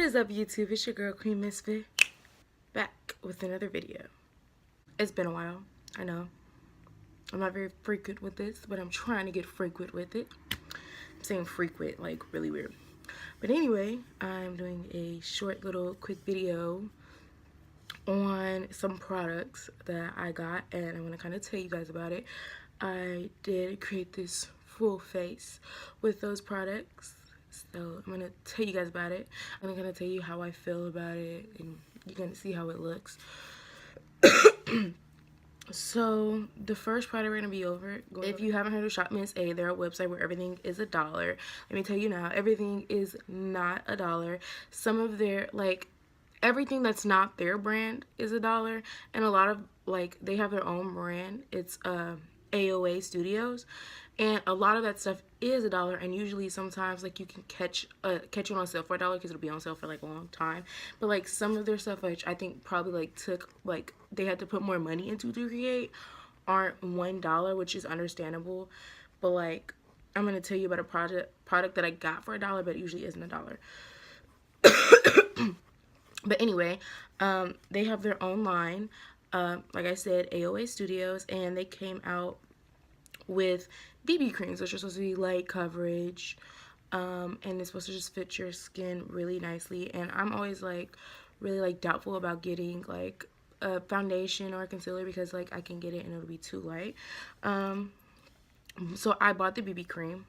is up, YouTube? It's your girl Queen Misfit, back with another video. It's been a while, I know. I'm not very frequent with this, but I'm trying to get frequent with it. I'm saying frequent, like really weird. But anyway, I'm doing a short little quick video on some products that I got, and I'm gonna kind of tell you guys about it. I did create this full face with those products, so I'm gonna tell you guys about it. I'm gonna tell you how I feel about it, and you're gonna see how it looks. So the first product we're gonna be over. If you haven't heard of Shop Miss A, they're a website where everything is $1. Let me tell you now, everything is not $1. Some of their, like, everything that's not their brand is $1, and a lot of, like, they have their own brand. It's AOA Studios, and a lot of that stuff is $1, and usually sometimes, like, you can catch it on sale for $1 because it'll be on sale for like a long time. But like some of their stuff, which I think probably like took, like, they had to put more money into to create, aren't $1, which is understandable. But like, I'm gonna tell you about a product that I got for $1, but it usually isn't $1. But anyway, they have their own line, like I said, AOA Studios, and they came out with BB creams, which are supposed to be light coverage, and it's supposed to just fit your skin really nicely. And I'm always like really like doubtful about getting like a foundation or a concealer because like I can get it and it'll be too light. So I bought the BB cream.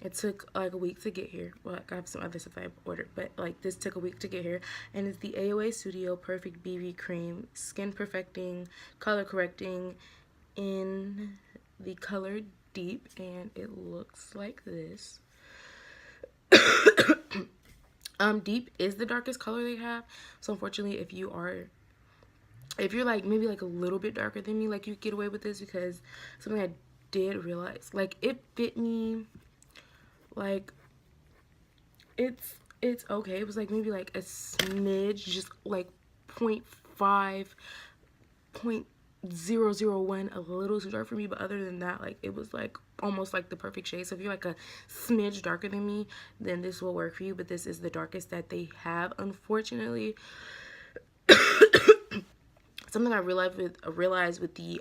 It took like a week to get here. Well, I have some other stuff I ordered, but like this took a week to get here. And it's the AOA Studio Perfect BB Cream, skin perfecting, color correcting in the color Deep, and it looks like this. Deep is the darkest color they have. So unfortunately, if you're like maybe like a little bit darker than me, like you get away with this, because something I did realize, like it fit me. Like it's okay. It was like maybe like a smidge, just like 0.5, 0.001, a little too dark for me. But other than that, like it was like almost like the perfect shade. So if you're like a smidge darker than me, then this will work for you. But this is the darkest that they have, unfortunately. Something I realized with the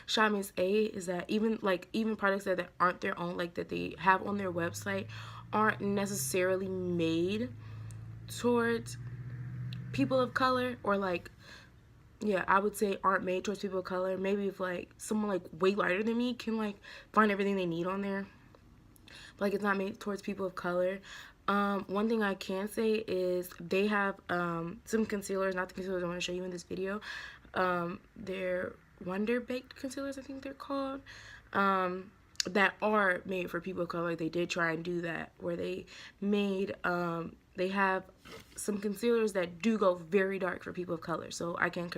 Shop Miss A is that even products that aren't their own, like that they have on their website, aren't necessarily made towards people of color, or like, yeah, I would say aren't made towards people of color. Maybe if like someone like way lighter than me can like find everything they need on there, but like it's not made towards people of color. One thing I can say is they have some concealers, not the concealers I want to show you in this video. They're Wonder Baked concealers, I think they're called, that are made for people of color. They did try and do that, where they made, they have some concealers that do go very dark for people of color. So I can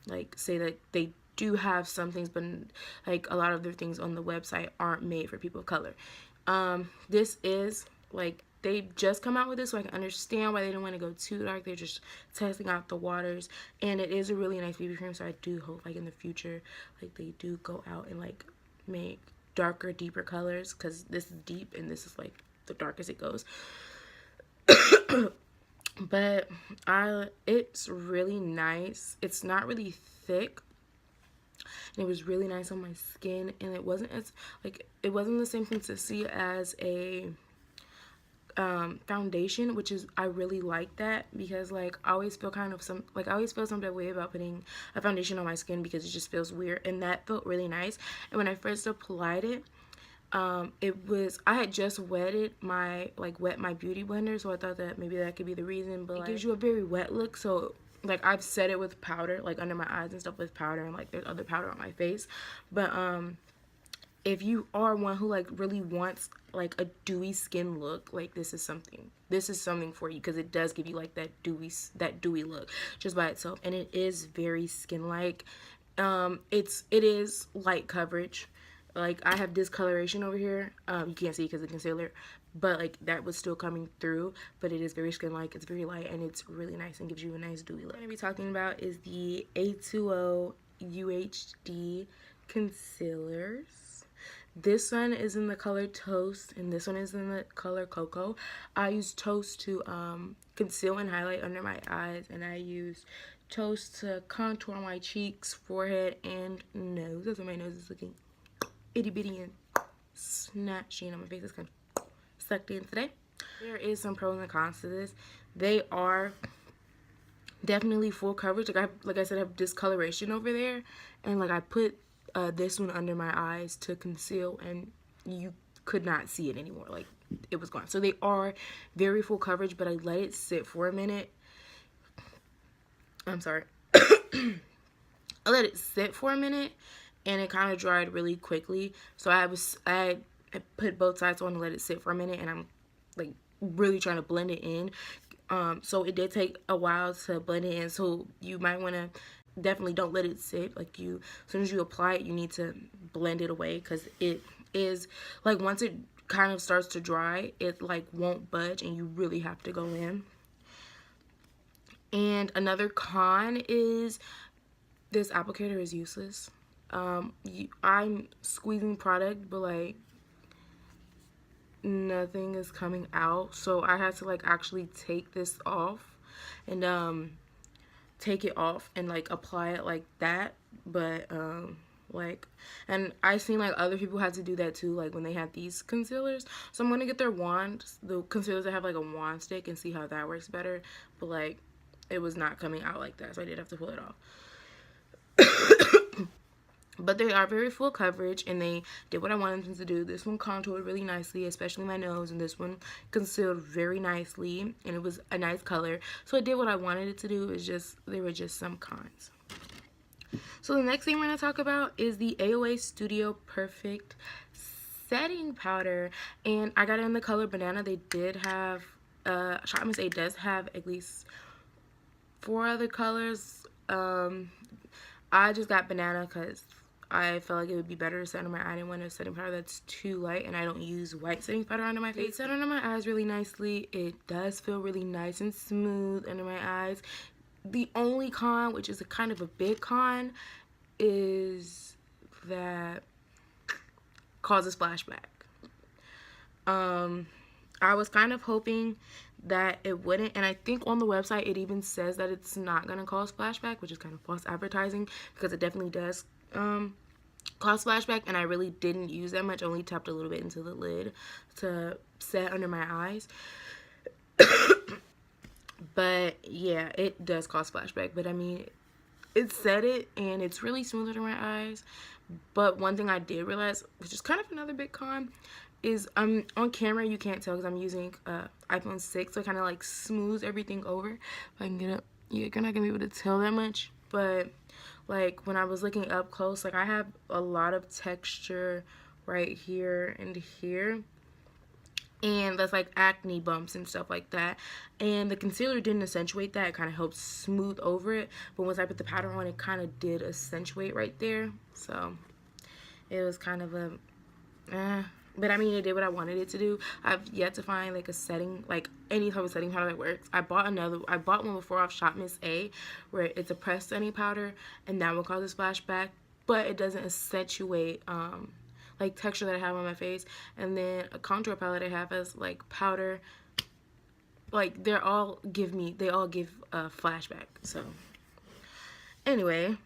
like say that they do have some things, but like a lot of their things on the website aren't made for people of color. This is like, they just come out with this, so I can understand why they didn't want to go too dark. They're just testing out the waters, and it is a really nice BB cream. So I do hope like in the future, like they do go out and like make darker, deeper colors, because this is deep and this is like the darkest it goes. But it's really nice. It's not really thick. And it was really nice on my skin, and it wasn't the same consistency as a foundation, which is, I really like that, because like I always feel some type of way about putting a foundation on my skin because it just feels weird, and that felt really nice. And when I first applied it, I had just wet my beauty blender, so I thought that maybe that could be the reason. But like, it gives you a very wet look, so like I've set it with powder, like under my eyes and stuff with powder, and like there's other powder on my face. But if you are one who like really wants like a dewy skin look, like this is something for you, because it does give you like that dewy look just by itself, and it is very skin like. It is light coverage. Like I have discoloration over here, you can't see because of the concealer, but like that was still coming through. But it is very skin like, it's very light, and it's really nice and gives you a nice dewy look. What I'm gonna be talking about is the A2O UHD concealers. This one is in the color Toast, and this one is in the color Cocoa. I use Toast to conceal and highlight under my eyes, and I use Toast to contour my cheeks, forehead, and nose. That's why my nose is looking itty bitty and snatchy, and my face is kind of sucked in today. There is some pros and cons to this. They are definitely full coverage. Like I said, I have discoloration over there, and like I put this one under my eyes to conceal, and you could not see it anymore. Like, it was gone. So they are very full coverage, but I let it sit for a minute. I'm sorry. I let it sit for a minute, and it kind of dried really quickly. So I put both sides on to let it sit for a minute, and I'm like really trying to blend it in. So it did take a while to blend it in. So you might want to definitely don't let it sit. Like, as soon as you apply it, you need to blend it away, because it is like, once it kind of starts to dry, it like won't budge, and you really have to go in. And another con is this applicator is useless. I'm squeezing product, but like nothing is coming out, so I had to like actually take this off and take it off and like apply it like that. But like, and I've seen like other people had to do that too, like when they had these concealers. So I'm gonna get their wand, the concealers that have like a wand stick, and see how that works better. But like, it was not coming out like that, so I did have to pull it off. But they are very full coverage, and they did what I wanted them to do. This one contoured really nicely, especially my nose, and this one concealed very nicely, and it was a nice color. So it did what I wanted it to do. It's just, there were just some cons. So the next thing we're going to talk about is the AOA Studio Perfect Setting Powder, and I got it in the color Banana. They did have, Shop Miss A does have at least 4 other colors. I just got Banana because I felt like it would be better to set under my eye. I didn't want a setting powder that's too light, and I don't use white setting powder under my face. It set under my eyes really nicely. It does feel really nice and smooth under my eyes. The only con, which is a kind of a big con, is that causes flashback. I was kind of hoping that it wouldn't, and I think on the website it even says that it's not gonna cause flashback, which is kind of false advertising, because it definitely does cause flashback, and I really didn't use that much. I only tapped a little bit into the lid to set under my eyes. But yeah, it does cause flashback, but I mean, it said it, and it's really smooth under my eyes. But one thing I did realize, which is kind of another big con, is on camera you can't tell because I'm using iPhone 6, so it kind of like smooths everything over. If I can get up, you're not gonna be able to tell that much, but like when I was looking up close, like I have a lot of texture right here and here, and that's like acne bumps and stuff like that, and the concealer didn't accentuate that. It kind of helped smooth over it, but once I put the powder on, it kind of did accentuate right there. So it was kind of a but I mean, it did what I wanted it to do. I've yet to find like a setting, like any type of setting powder that works. I bought one before off Shop Miss A, where it's a pressed setting powder, and that one causes flashback, but it doesn't accentuate like texture that I have on my face. And then a contour palette I have as like powder, like they all give a flashback. So anyway,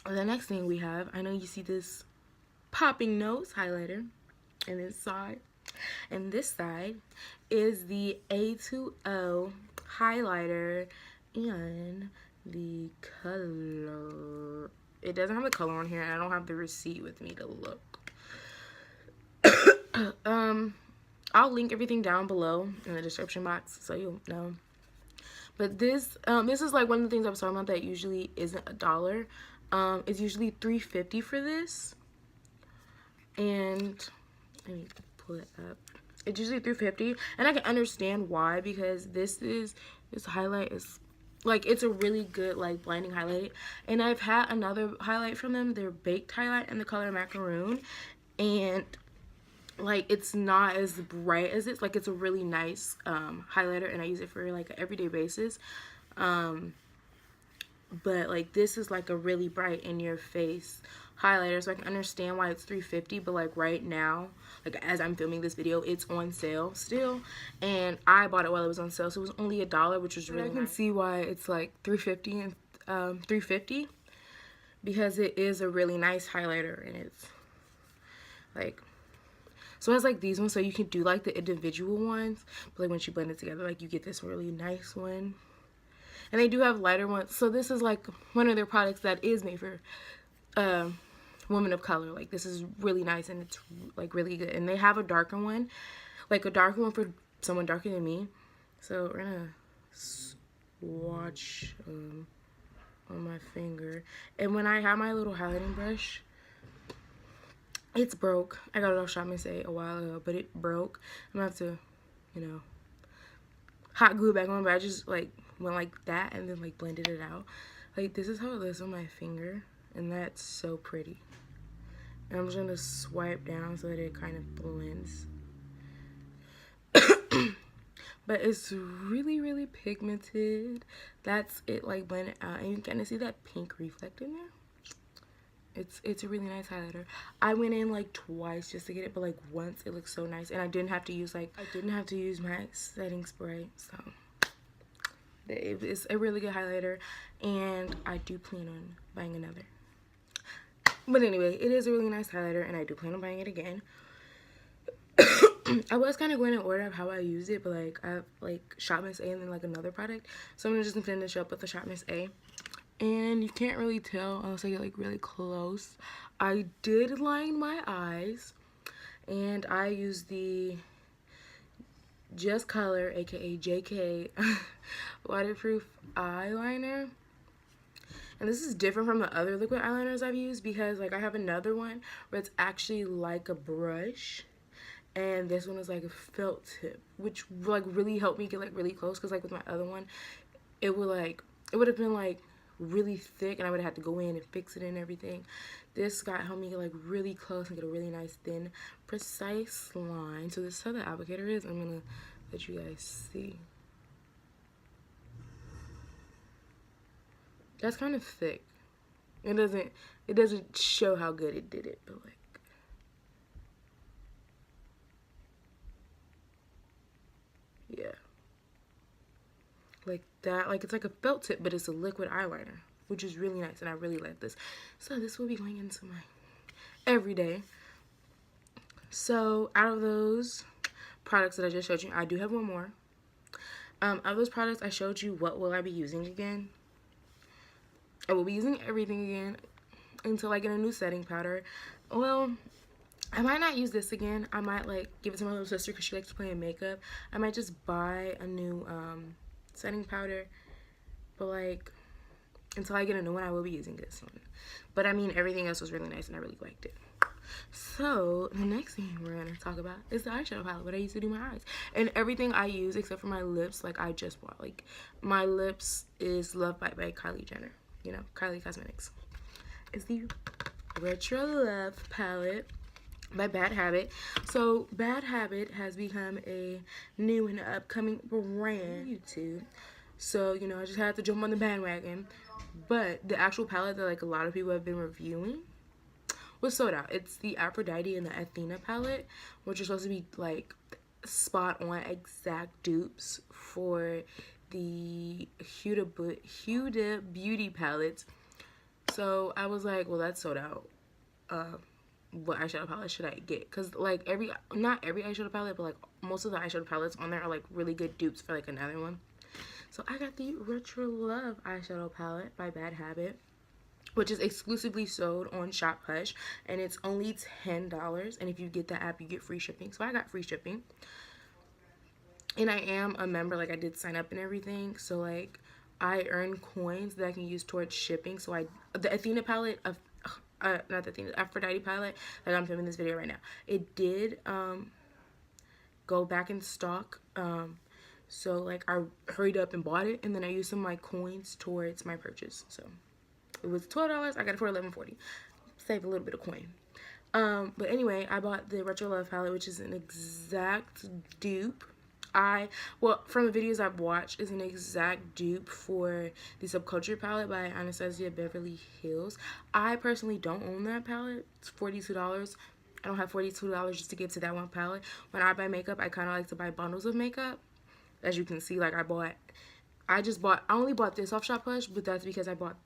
the next thing we have, I know you see this popping nose highlighter in this side, and this side is the A2O highlighter in the color. It doesn't have the color on here, and I don't have the receipt with me to look. I'll link everything down below in the description box so you'll know. But this is like one of the things I was talking about that usually isn't $1. It's usually $3.50 for this, and let me pull it up. It's usually $3.50, and I can understand why, because this highlight is like, it's a really good like blinding highlight. And I've had another highlight from them, their baked highlight in the color macaroon, and like it's not as bright as it's like, it's a really nice highlighter, and I use it for like an everyday basis. But like this is like a really bright in your face highlighter, so I can understand why it's $3.50, but like right now, like as I'm filming this video, it's on sale still, and I bought it while it was on sale, so it was only $1, which was really nice. I can see why it's like $3.50 and $3.50, because it is a really nice highlighter, and it's like, so it has like these ones, so you can do like the individual ones, but like once you blend it together, like you get this really nice one. And they do have lighter ones, so this is like one of their products that is made for women of color. Like this is really nice, and it's like really good. And they have a darker one, like a darker one for someone darker than me. So we're gonna swatch on my finger. And when I have my little highlighting brush, it's broke. I got it off Shop Miss A a while ago, but it broke. I'm gonna have to, you know, hot glue it back on, but I just like went like that and then like blended it out. Like this is how it looks on my finger, and that's so pretty. And I'm just gonna swipe down so that it kind of blends. But it's really, really pigmented. That's it, like blended out, and you can kind of see that pink reflect in there. It's a really nice highlighter. I went in like twice just to get it, but like once it looks so nice, and I didn't have to use my setting spray, so it's a really good highlighter, and I do plan on buying another. But anyway, it is a really nice highlighter, and I do plan on buying it again. I was kind of going in order of how I use it, but like I have like Shop Miss A and then like another product, so I'm gonna just finish up with the Shop Miss A. And you can't really tell unless I get like really close. I did line my eyes, and I used the Just Color, aka JK, waterproof eyeliner. And this is different from the other liquid eyeliners I've used, because like I have another one where it's actually like a brush, and this one is like a felt tip, which like really helped me get like really close, because like with my other one, it would have been like really thick, and I would have had to go in and fix it and everything. This got helped me get like really close and get a really nice thin precise line. So this is how the applicator is. I'm gonna let you guys see. That's kind of thick. It doesn't show how good it did it, but like, yeah, like that. Like it's like a felt tip, but it's a liquid eyeliner, which is really nice, and I really like this. So this will be going into my everyday. So out of those products that I just showed you, I do have one more. Of those products I showed you, what will I be using again? I will be using everything again until I get a new setting powder. Well, I might not use this again. I might like give it to my little sister because she likes to play in makeup. I might just buy a new setting powder, but like until I get a new one, I will be using this one. But I mean, everything else was really nice, and I really liked it. So the next thing we're gonna talk about is the eyeshadow palette, what I used to do my eyes, and everything I use except for my lips. Like I just bought, like my lips is Love Bite by Kylie Jenner. You know, Kylie Cosmetics. It's the Retro Love palette by Bad Habit. So Bad Habit has become a new and upcoming brand on YouTube. So, you know, I just had to jump on the bandwagon. But the actual palette that like a lot of people have been reviewing was sold out. It's the Aphrodite and the Athena palette, which are supposed to be like spot on exact dupes for the Huda Beauty palettes. So I was like, well, that's sold out. What eyeshadow palette should I get? Because like not every eyeshadow palette, but like most of the eyeshadow palettes on there are like really good dupes for like another one. So I got the Retro Love eyeshadow palette by Bad Habit, which is exclusively sold on Shop Hush, and it's only $10. And if you get the app, you get free shipping. So I got free shipping. And I am a member, like I did sign up and everything, so like I earn coins that I can use towards shipping. So the Athena palette of not the Athena, Aphrodite palette that I'm filming this video right now, it did go back in stock. So like I hurried up and bought it, and then I used some of my coins towards my purchase. So it was $12. I got it for $11.40. Save a little bit of coin. But anyway, I bought the Retro Love palette, which is an exact dupe Well, from the videos I've watched, is an exact dupe for the Subculture palette by Anastasia Beverly Hills. I personally don't own that palette. It's $42. I don't have $42 just to give to that one palette. When I buy makeup, I kind of like to buy bundles of makeup. As you can see, like I only bought this off Shop Push, but that's because I bought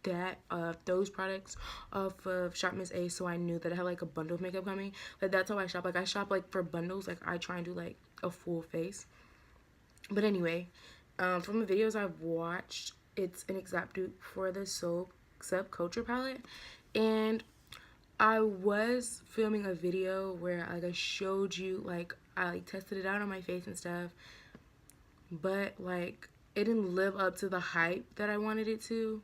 those products off of Shop Miss A, so I knew that I had like a bundle of makeup coming. But that's how I shop. Like I shop like for bundles. Like I try and do like a full face. But anyway, from the videos I've watched, it's an exact dupe for the Subculture palette. And I was filming a video where like I showed you, like I like tested it out on my face and stuff, but like it didn't live up to the hype that I wanted it to.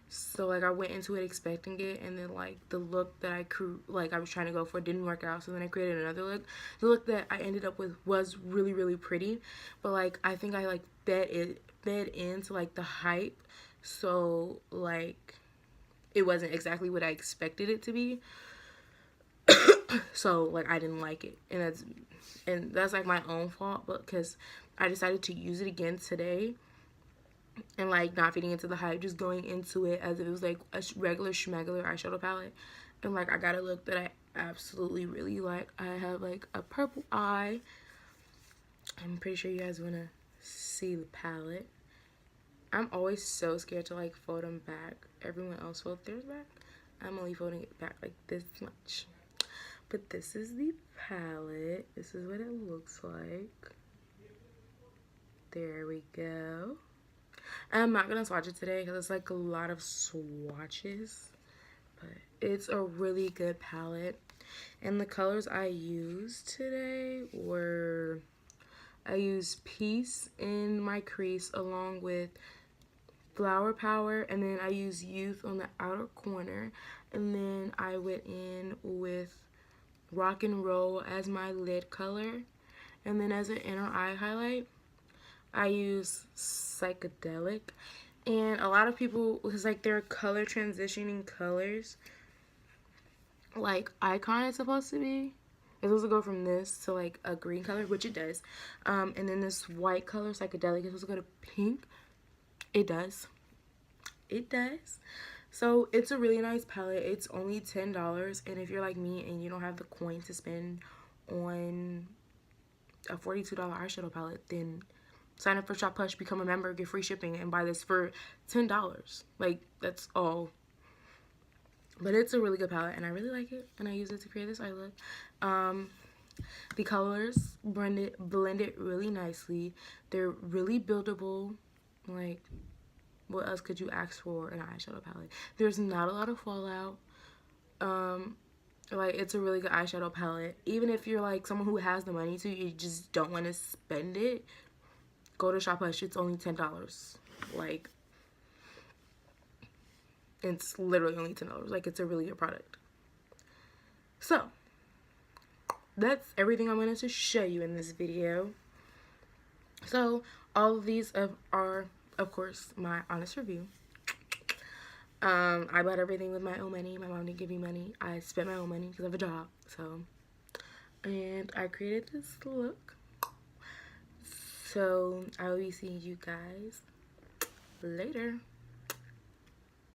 So like I went into it expecting it, and then like the look that I was trying to go for didn't work out. So then I created another look. The look that I ended up with was really, really pretty, but like I think I like fed into like the hype, so like it wasn't exactly what I expected it to be. So like I didn't like it, and that's like my own fault, but because I decided to use it again today, and like not feeding into the hype, just going into it as if it was like a regular schmegular eyeshadow palette. And like I got a look that I absolutely really like. I have like a purple eye. I'm pretty sure you guys want to see the palette. I'm always so scared to like fold them back. Everyone else folds theirs back. I'm only folding it back like this much. But this is the palette. This is what it looks like. There we go. I'm not gonna swatch it today because it's like a lot of swatches, but it's a really good palette. And the colors I used today were, I used Peace in my crease along with Flower Power, and then I used Youth on the outer corner, and then I went in with Rock and Roll as my lid color, and then as an inner eye highlight I use Psychedelic. And a lot of people, because like they're color transitioning colors, like Icon is supposed to be, it's supposed to go from this to like a green color, which it does, and then this white color Psychedelic is supposed to go to pink. It does. So it's a really nice palette. It's only $10, and if you're like me and you don't have the coin to spend on a $42 eyeshadow palette, then sign up for Shop Push, become a member, get free shipping, and buy this for $10. Like, that's all. But it's a really good palette, and I really like it, and I use it to create this eye look. The colors blended really nicely. They're really buildable. Like, what else could you ask for in an eyeshadow palette? There's not a lot of fallout. Like, it's a really good eyeshadow palette. Even if you're like someone who has the money to, you just don't want to spend it, go to Shop Push. It's only $10. Like, it's literally only $10. Like, it's a really good product. So, that's everything I wanted to show you in this video. So, all of these are, of course, my honest review. I bought everything with my own money. My mom didn't give me money. I spent my own money because I have a job. So, and I created this look. So, I will be seeing you guys later.